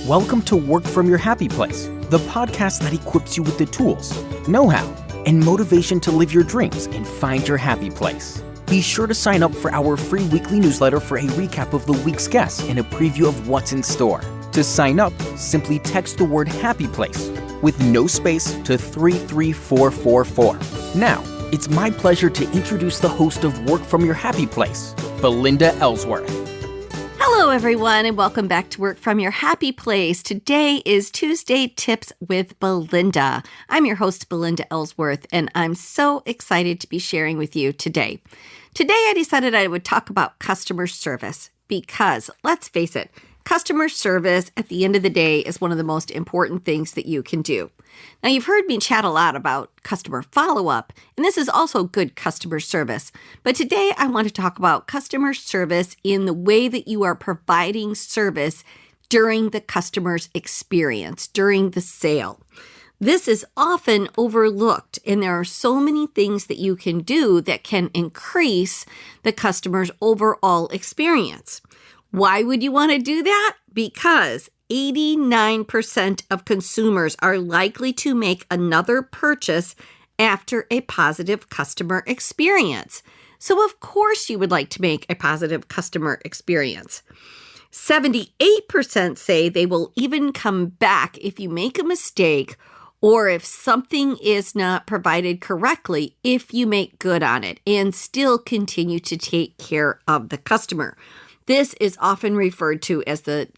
Welcome to Work From Your Happy Place, the podcast that equips you with the tools, know-how, and motivation to live your dreams and find your happy place. Be sure to sign up for our free weekly newsletter for a recap of the week's guests and a preview of what's in store. To sign up, simply text the word Happy Place with no space to 33444. Now, it's my pleasure to introduce the host of Work From Your Happy Place, Belinda Ellsworth. Hello, everyone, and welcome back to Work From Your Happy Place. Today is Tuesday Tips with Belinda. I'm your host, Belinda Ellsworth, and I'm so excited to be sharing with you today. Today, I decided I would talk about customer service because, let's face it, customer service at the end of the day is one of the most important things that you can do. Now, you've heard me chat a lot about customer follow-up, and this is also good customer service. But today, I want to talk about customer service in the way that you are providing service during the customer's experience, during the sale. This is often overlooked, and there are so many things that you can do that can increase the customer's overall experience. Why would you want to do that? Because 89% of consumers are likely to make another purchase after a positive customer experience. So of course you would like to make a positive customer experience. 78% say they will even come back if you make a mistake or if something is not provided correctly, if you make good on it and still continue to take care of the customer. This is often referred to as the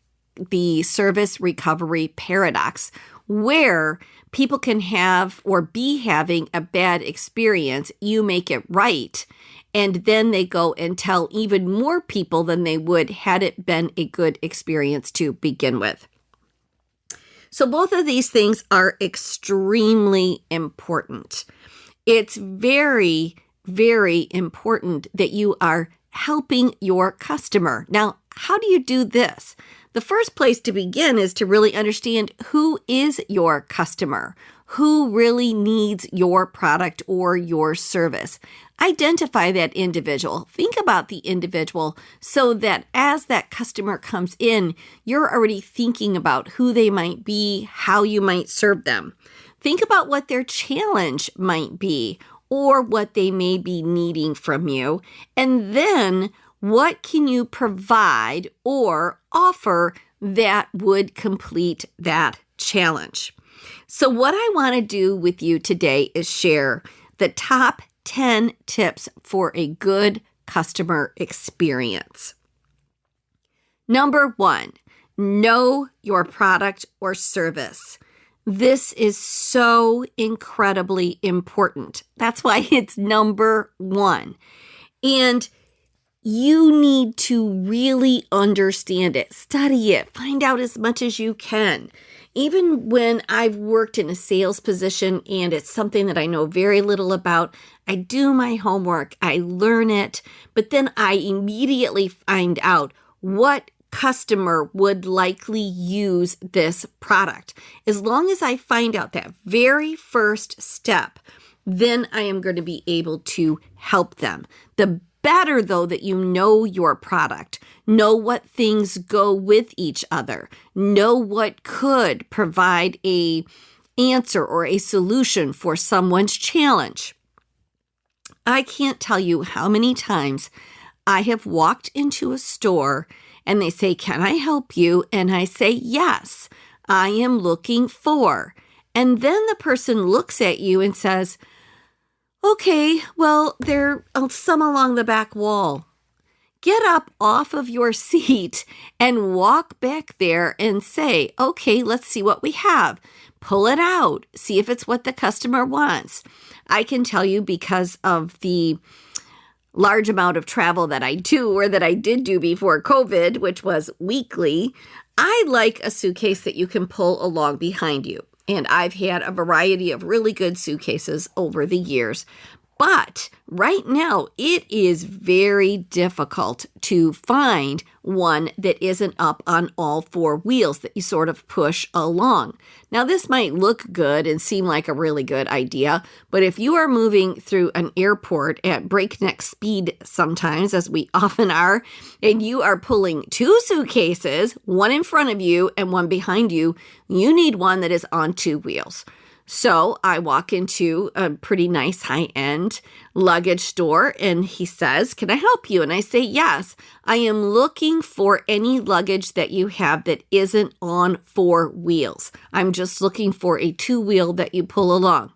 service recovery paradox, where people can have or be having a bad experience, you make it right, and then they go and tell even more people than they would had it been a good experience to begin with. So both of these things are extremely important. It's very, very important that you are helping your customer. Now, how do you do this? The first place to begin is to really understand who is your customer, who really needs your product or your service. Identify that individual. Think about the individual so that as that customer comes in, you're already thinking about who they might be, how you might serve them. Think about what their challenge might be or what they may be needing from you. And then what can you provide or offer that would complete that challenge? So what I want to do with you today is share the top 10 tips for a good customer experience. Number 1, know your product or service. This is so incredibly important. That's why it's number 1. And you need to really understand it, study it, find out as much as you can. Even when I've worked in a sales position and it's something that I know very little about, I do my homework, I learn it, but then I immediately find out what customer would likely use this product. As long as I find out that very first step, then I am going to be able to help them. The better, though, that you know your product, know what things go with each other, know what could provide a answer or a solution for someone's challenge. I can't tell you how many times I have walked into a store and they say, "Can I help you?" And I say, "Yes, I am looking for." And then the person looks at you and says, "Okay, well, there are some along the back wall." Get up off of your seat and walk back there and say, "Okay, let's see what we have." Pull it out. See if it's what the customer wants. I can tell you, because of the large amount of travel that I do or that I did do before COVID, which was weekly, I like a suitcase that you can pull along behind you. And I've had a variety of really good suitcases over the years. But right now, it is very difficult to find one that isn't up on all four wheels that you sort of push along. Now, this might look good and seem like a really good idea, but if you are moving through an airport at breakneck speed sometimes, as we often are, and you are pulling two suitcases, one in front of you and one behind you, you need one that is on two wheels. So I walk into a pretty nice high-end luggage store and he says, "Can I help you?" And I say, "Yes, I am looking for any luggage that you have that isn't on four wheels. I'm just looking for a two-wheel that you pull along."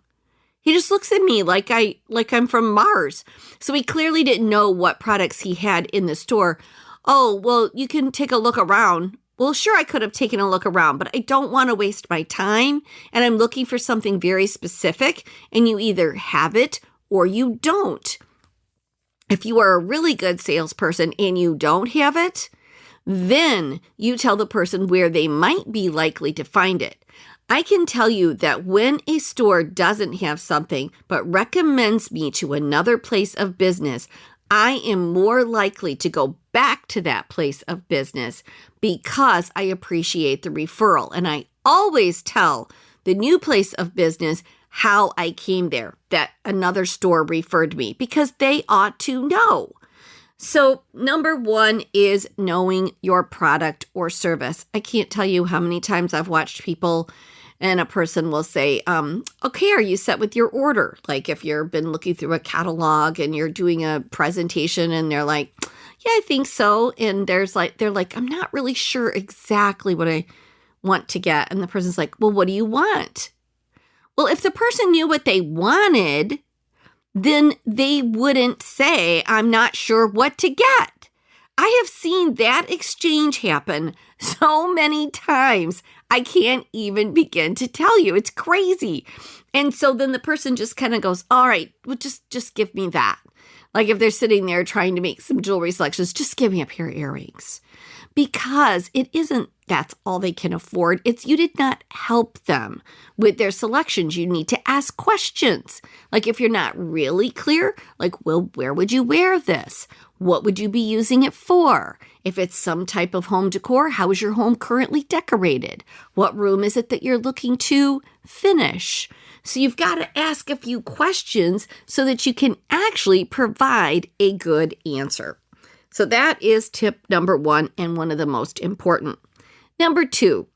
He just looks at me like I'm from Mars. So he clearly didn't know what products he had in the store. "Oh, well, you can take a look around." Well, sure, I could have taken a look around, but I don't want to waste my time, and I'm looking for something very specific, and you either have it or you don't. If you are a really good salesperson and you don't have it, then you tell the person where they might be likely to find it. I can tell you that when a store doesn't have something but recommends me to another place of business, I am more likely to go back to that place of business because I appreciate the referral. And I always tell the new place of business how I came there, that another store referred me, because they ought to know. So number one is knowing your product or service. I can't tell you how many times I've watched people and a person will say, "Okay, are you set with your order?" Like if you've been looking through a catalog and you're doing a presentation and they're like, "Yeah, I think so." And they're like, "I'm not really sure exactly what I want to get." And the person's like, "Well, what do you want?" Well, if the person knew what they wanted, then they wouldn't say, "I'm not sure what to get." I have seen that exchange happen so many times. I can't even begin to tell you. It's crazy. And so then the person just kind of goes, "All right, well, just give me that." Like if they're sitting there trying to make some jewelry selections, just give me a pair of earrings. Because it isn't that's all they can afford. It's you did not help them with their selections. You need to ask questions. Like if you're not really clear, like, well, where would you wear this? What would you be using it for? If it's some type of home decor, how is your home currently decorated? What room is it that you're looking to finish? So you've got to ask a few questions so that you can actually provide a good answer. So that is tip number one and one of the most important. Number two,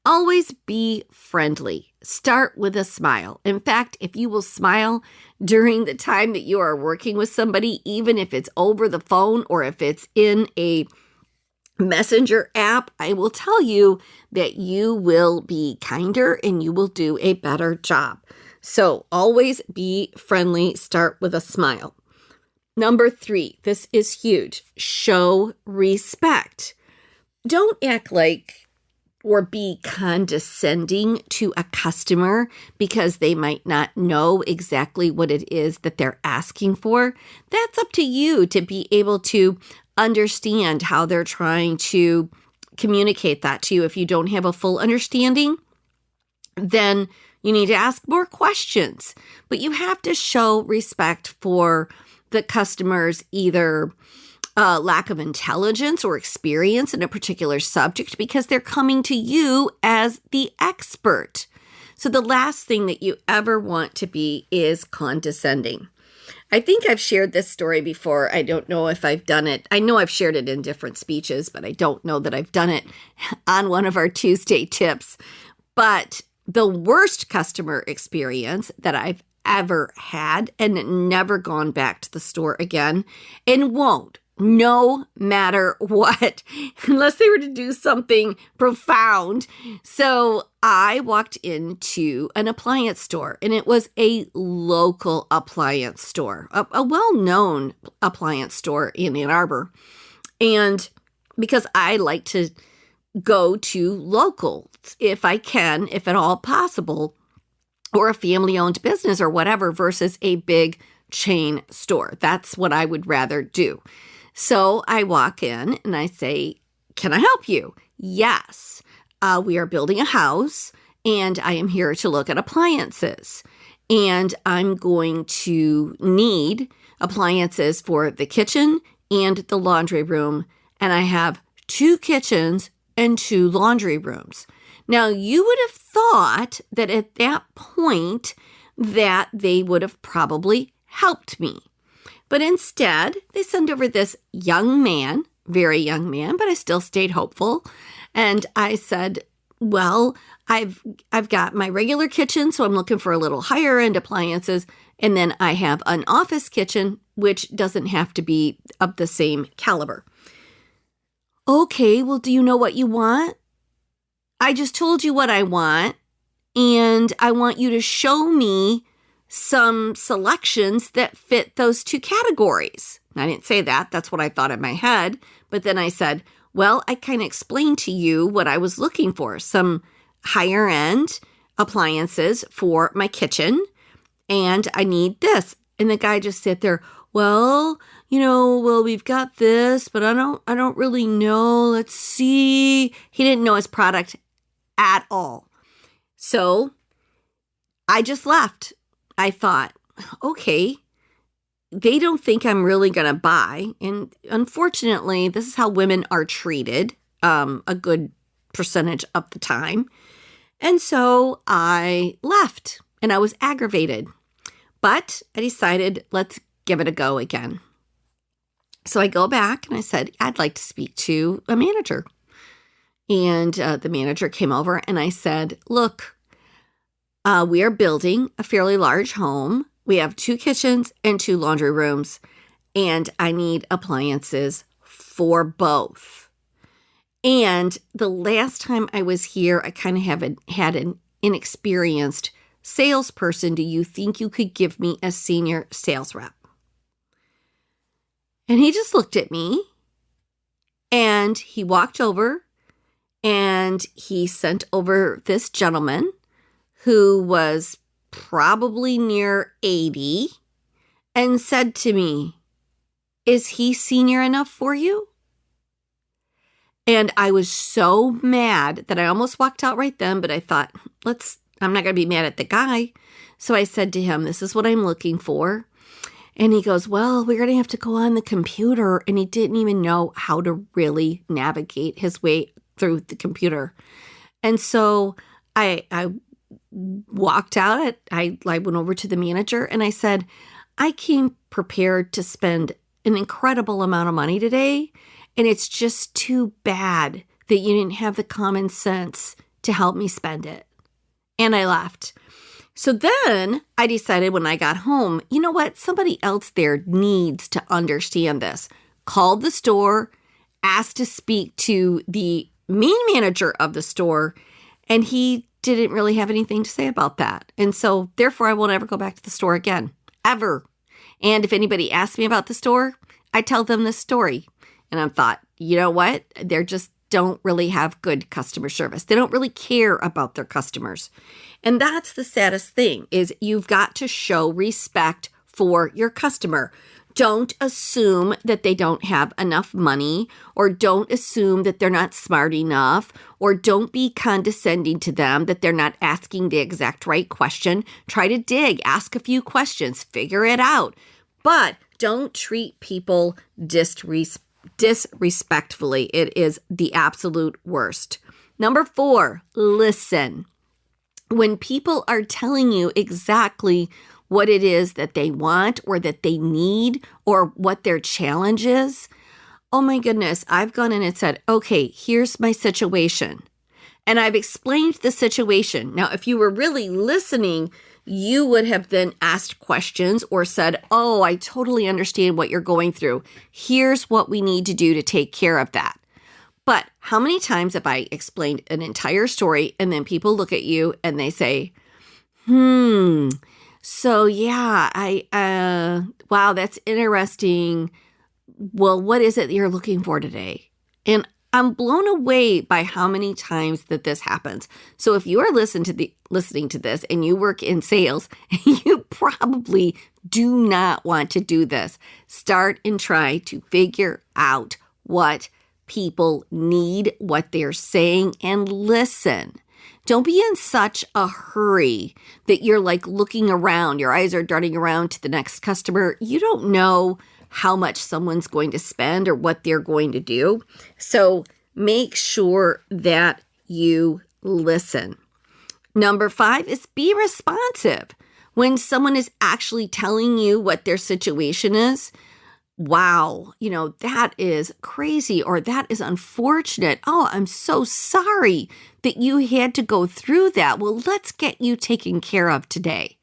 always be friendly. Start with a smile. In fact, if you will smile during the time that you are working with somebody, even if it's over the phone or if it's in a messenger app, I will tell you that you will be kinder and you will do a better job. So always be friendly. Start with a smile. Number three, this is huge. Show respect. Don't act like or be condescending to a customer because they might not know exactly what it is that they're asking for. That's up to you to be able to understand how they're trying to communicate that to you. If you don't have a full understanding, then you need to ask more questions. But you have to show respect for the customer's either lack of intelligence or experience in a particular subject because they're coming to you as the expert. So the last thing that you ever want to be is condescending. I think I've shared this story before. I don't know if I've done it. I know I've shared it in different speeches, but I don't know that I've done it on one of our Tuesday tips. But the worst customer experience that I've ever had and never gone back to the store again and won't, no matter what, unless they were to do something profound. So I walked into an appliance store, and it was a local appliance store, a well-known appliance store in Ann Arbor. And because I like to go to locals if I can, if at all possible, or a family-owned business or whatever versus a big chain store. That's what I would rather do. So I walk in and I say, "Can I help you?" "Yes, we are building a house and I am here to look at appliances." and I'm going to need appliances for the kitchen and the laundry room, and I have 2 kitchens and 2 laundry rooms. Now, you would have thought that at that point that they would have probably helped me. But instead, they sent over this young man, very young man, but I still stayed hopeful. And I said, well, I've got my regular kitchen, so I'm looking for a little higher end appliances. And then I have an office kitchen, which doesn't have to be of the same caliber. Okay, well, do you know what you want? I just told you what I want, and I want you to show me some selections that fit those 2 categories. I didn't say that. That's what I thought in my head. But then I said, well, I kind of explained to you what I was looking for, some higher end appliances for my kitchen, and I need this. And the guy just sat there, well, we've got this, but I don't really know. Let's see. He didn't know his product at all. So I just left. I thought, okay, they don't think I'm really going to buy. And unfortunately, this is how women are treated a good percentage of the time. And so I left and I was aggravated. But I decided, let's give it a go again. So I go back and I said, I'd like to speak to a manager. And the manager came over and I said, look, we are building a fairly large home. We have 2 kitchens and 2 laundry rooms, and I need appliances for both. And the last time I was here, I kind of had an inexperienced salesperson. Do you think you could give me a senior sales rep? And he just looked at me, and he walked over, and he sent over this gentleman who was probably near 80 and said to me, is he senior enough for you? And I was so mad that I almost walked out right then, but I thought, I'm not going to be mad at the guy. So I said to him, this is what I'm looking for. And he goes, well, we're going to have to go on the computer. And he didn't even know how to really navigate his way through the computer. And so I walked out. I went over to the manager and I said, I came prepared to spend an incredible amount of money today. And it's just too bad that you didn't have the common sense to help me spend it. And I left. So then I decided when I got home, you know what? Somebody else there needs to understand this. Called the store, asked to speak to the main manager of the store, and he didn't really have anything to say about that. And so therefore I won't ever go back to the store again, ever. And if anybody asks me about the store, I tell them this story. And I thought, you know what? They're just don't really have good customer service. They don't really care about their customers. And that's the saddest thing is you've got to show respect for your customer. Don't assume that they don't have enough money, or don't assume that they're not smart enough, or don't be condescending to them that they're not asking the exact right question. Try to dig, ask a few questions, figure it out. But don't treat people disrespectfully. It is the absolute worst. Number 4, listen. When people are telling you exactly what it is that they want or that they need or what their challenge is, oh my goodness, I've gone in and said, okay, here's my situation. And I've explained the situation. Now, if you were really listening, you would have then asked questions or said, oh, I totally understand what you're going through. Here's what we need to do to take care of that. But how many times have I explained an entire story and then people look at you and they say, so yeah, wow, that's interesting. Well, what is it that you're looking for today? And I'm blown away by how many times that this happens. So if you are listening to this and you work in sales, you probably do not want to do this. Start and try to figure out what people need, what they're saying, and listen. Don't be in such a hurry that you're like looking around. Your eyes are darting around to the next customer. You don't know how much someone's going to spend or what they're going to do. So make sure that you listen. Number 5 is be responsive. When someone is actually telling you what their situation is, wow, that is crazy or that is unfortunate. Oh, I'm so sorry that you had to go through that. Well, let's get you taken care of today.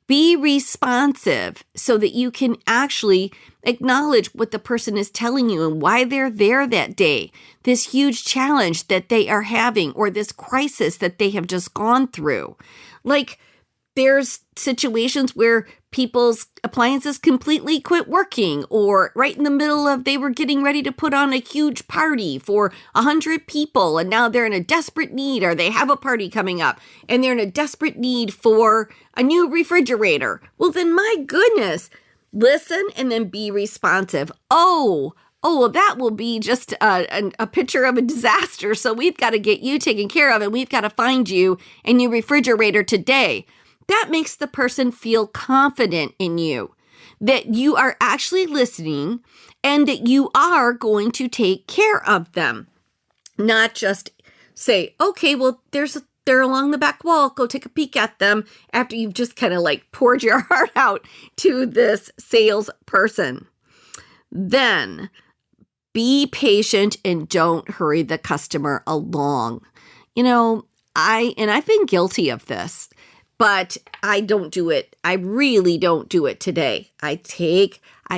Be responsive so that you can actually acknowledge what the person is telling you and why they're there that day, this huge challenge that they are having or this crisis that they have just gone through. Like, there's situations where people's appliances completely quit working, or right in the middle of they were getting ready to put on a huge party for 100 people, and now they're in a desperate need, or they have a party coming up, and they're in a desperate need for a new refrigerator. Well, then my goodness, listen and then be responsive. Oh, well, that will be just a picture of a disaster, so we've got to get you taken care of, and we've got to find you a new refrigerator today. That makes the person feel confident in you, that you are actually listening and that you are going to take care of them. Not just say, okay, well, they're along the back wall. Go take a peek at them after you've just kind of like poured your heart out to this salesperson. Then be patient and don't hurry the customer along. I've been guilty of this. But I don't do it. I really don't do it today. I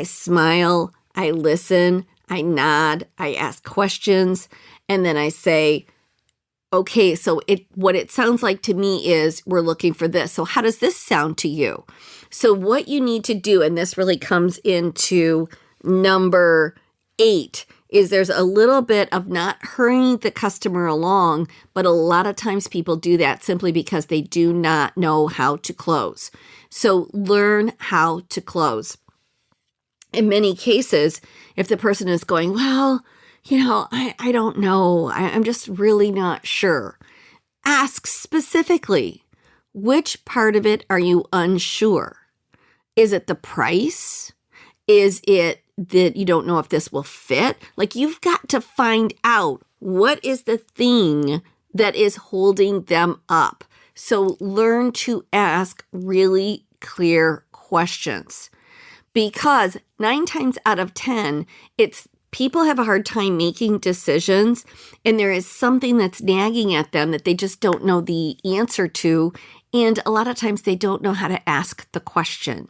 smile, I listen, I nod, I ask questions, and then I say, okay, so what it sounds like to me is we're looking for this. So how does this sound to you? So what you need to do, and this really comes into number 8, is there's a little bit of not hurrying the customer along, but a lot of times people do that simply because they do not know how to close. So learn how to close. In many cases, if the person is going, well, I don't know, I'm just really not sure. Ask specifically, which part of it are you unsure? Is it the price? Is it that you don't know if this will fit? Like, you've got to find out what is the thing that is holding them up. So learn to ask really clear questions, because 9 times out of 10, it's people have a hard time making decisions, and there is something that's nagging at them that they just don't know the answer to. And a lot of times they don't know how to ask the question.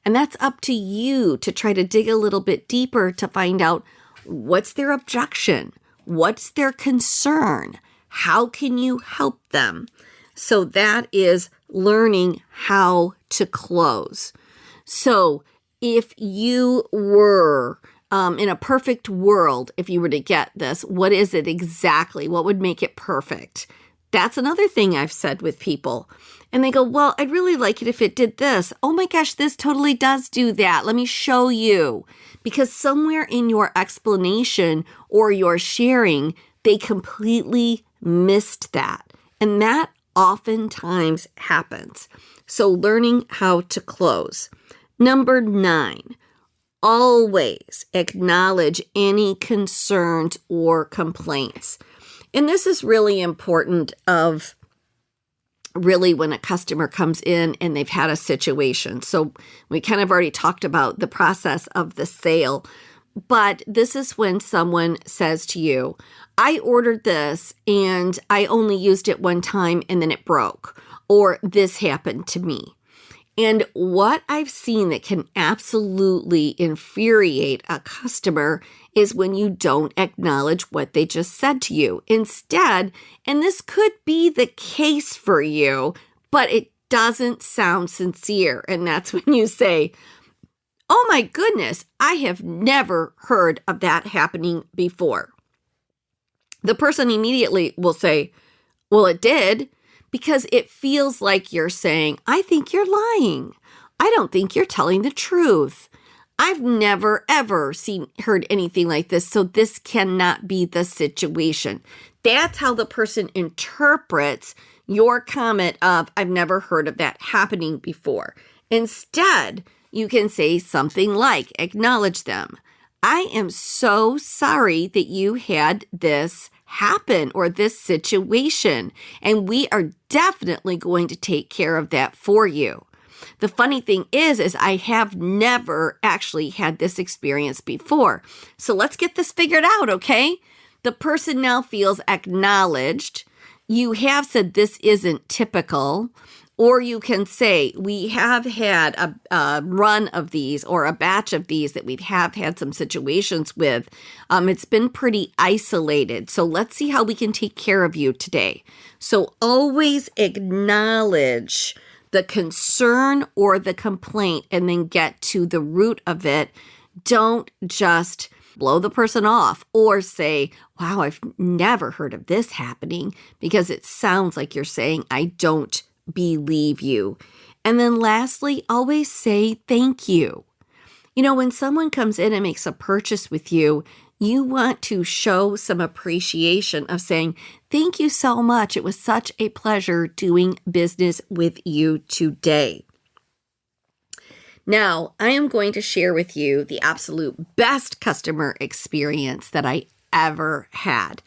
And that's up to you to try to dig a little bit deeper to find out what's their objection, what's their concern, how can you help them? So that is learning how to close. So if you were in a perfect world, if you were to get this, what is it exactly? What would make it perfect? That's another thing I've said with people. And they go, well, I'd really like it if it did this. Oh my gosh, this totally does do that. Let me show you. Because somewhere in your explanation or your sharing, they completely missed that. And that oftentimes happens. So learning how to close. Number 9, always acknowledge any concerns or complaints. And this is really important of really when a customer comes in and they've had a situation. So we kind of already talked about the process of the sale, but this is when someone says to you, I ordered this and I only used it one time and then it broke, or this happened to me. And what I've seen that can absolutely infuriate a customer is when you don't acknowledge what they just said to you. Instead, and this could be the case for you, but it doesn't sound sincere. And that's when you say, oh my goodness, I have never heard of that happening before. The person immediately will say, well, it did. Because it feels like you're saying, I think you're lying. I don't think you're telling the truth. I've never, ever heard anything like this, so this cannot be the situation. That's how the person interprets your comment of, I've never heard of that happening before. Instead, you can say something like, acknowledge them. I am so sorry that you had this happen or this situation, and we are definitely going to take care of that for you. The funny thing is I have never actually had this experience before. So let's get this figured out, okay? The person now feels acknowledged. You have said this isn't typical. Or you can say, we have had a run of these or a batch of these that we have had some situations with. It's been pretty isolated. So let's see how we can take care of you today. So always acknowledge the concern or the complaint and then get to the root of it. Don't just blow the person off or say, wow, I've never heard of this happening, because it sounds like you're saying, I don't believe you. And then lastly, always say thank you. You know, when someone comes in and makes a purchase with you, you want to show some appreciation of saying, thank you so much. It was such a pleasure doing business with you today. Now, I am going to share with you the absolute best customer experience that I ever had.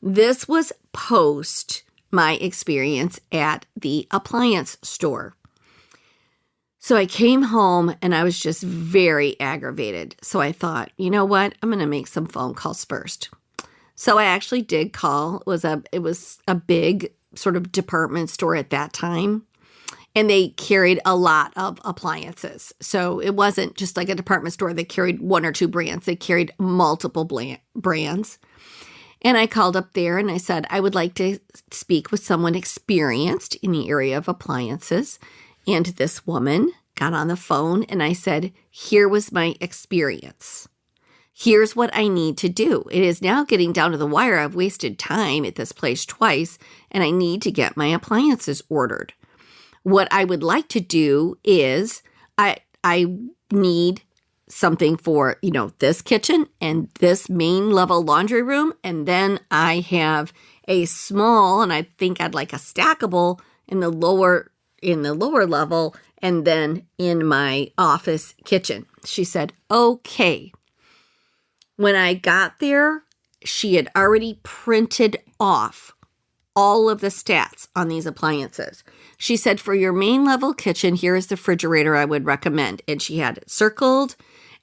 This was post my experience at the appliance store. So I came home and I was just very aggravated. So I thought, you know what? I'm going to make some phone calls first. So I actually did call. It was a big sort of department store at that time. And they carried a lot of appliances. So it wasn't just like a department store that carried one or two brands. They carried multiple brands. And I called up there and I said, I would like to speak with someone experienced in the area of appliances. And this woman got on the phone and I said, here was my experience. Here's what I need to do. It is now getting down to the wire. I've wasted time at this place twice and I need to get my appliances ordered. What I would like to do is I need something for, this kitchen and this main level laundry room. And then I have a small, and I think I'd like a stackable in the lower level, and then in my office kitchen. She said, okay. When I got there, she had already printed off all of the stats on these appliances. She said, for your main level kitchen, here is the refrigerator I would recommend. And she had it circled.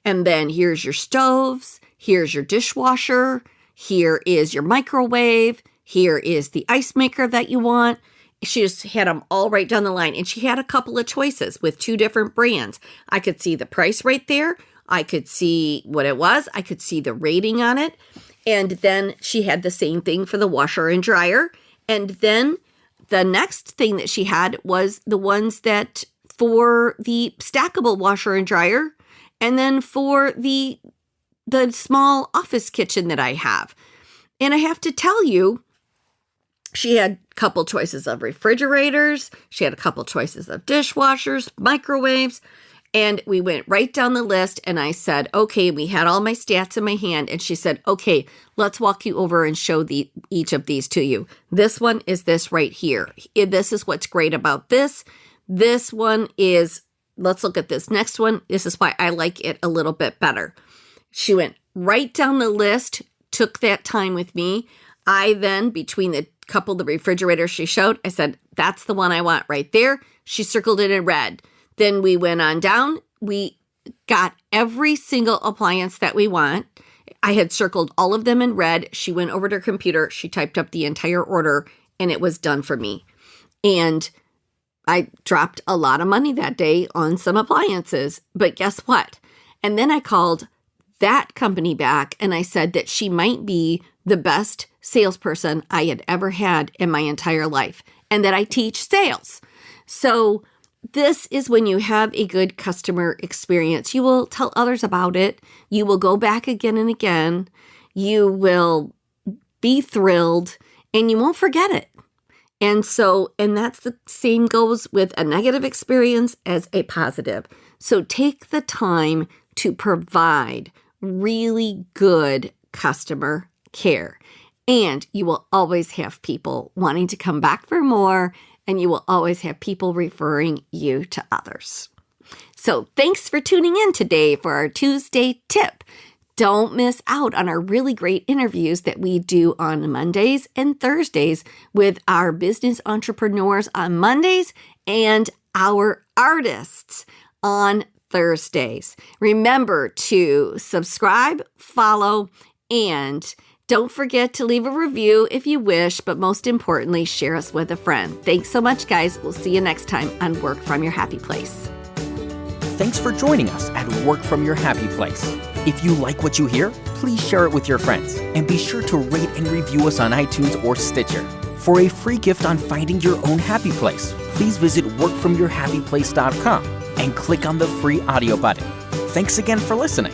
And then here's your stoves, here's your dishwasher, here is your microwave, here is the ice maker that you want. She just had them all right down the line. And she had a couple of choices with two different brands. I could see the price right there. I could see what it was. I could see the rating on it. And then she had the same thing for the washer and dryer. And then the next thing that she had was the ones that for the stackable washer and dryer. And then for the small office kitchen that I have. And I have to tell you, she had a couple choices of refrigerators. She had a couple choices of dishwashers, microwaves. And we went right down the list. And I said, okay, we had all my stats in my hand. And she said, okay, let's walk you over and show each of these to you. This one is this right here. This is what's great about this. This one is, let's look at this next one. This is why I like it a little bit better. She went right down the list, took that time with me. I then, between the couple of the refrigerators she showed, I said, that's the one I want right there. She circled it in red. Then we went on down. We got every single appliance that we want. I had circled all of them in red. She went over to her computer. She typed up the entire order and it was done for me. And I dropped a lot of money that day on some appliances, but guess what? And then I called that company back and I said that she might be the best salesperson I had ever had in my entire life and that I teach sales. So this is when you have a good customer experience. You will tell others about it. You will go back again and again. You will be thrilled and you won't forget it. And that's the same goes with a negative experience as a positive. So take the time to provide really good customer care. And you will always have people wanting to come back for more, and you will always have people referring you to others. So thanks for tuning in today for our Tuesday tip. Don't miss out on our really great interviews that we do on Mondays and Thursdays with our business entrepreneurs on Mondays and our artists on Thursdays. Remember to subscribe, follow, and don't forget to leave a review if you wish, but most importantly, share us with a friend. Thanks so much, guys. We'll see you next time on Work From Your Happy Place. Thanks for joining us at Work From Your Happy Place. If you like what you hear, please share it with your friends. And be sure to rate and review us on iTunes or Stitcher. For a free gift on finding your own happy place, please visit workfromyourhappyplace.com and click on the free audio button. Thanks again for listening.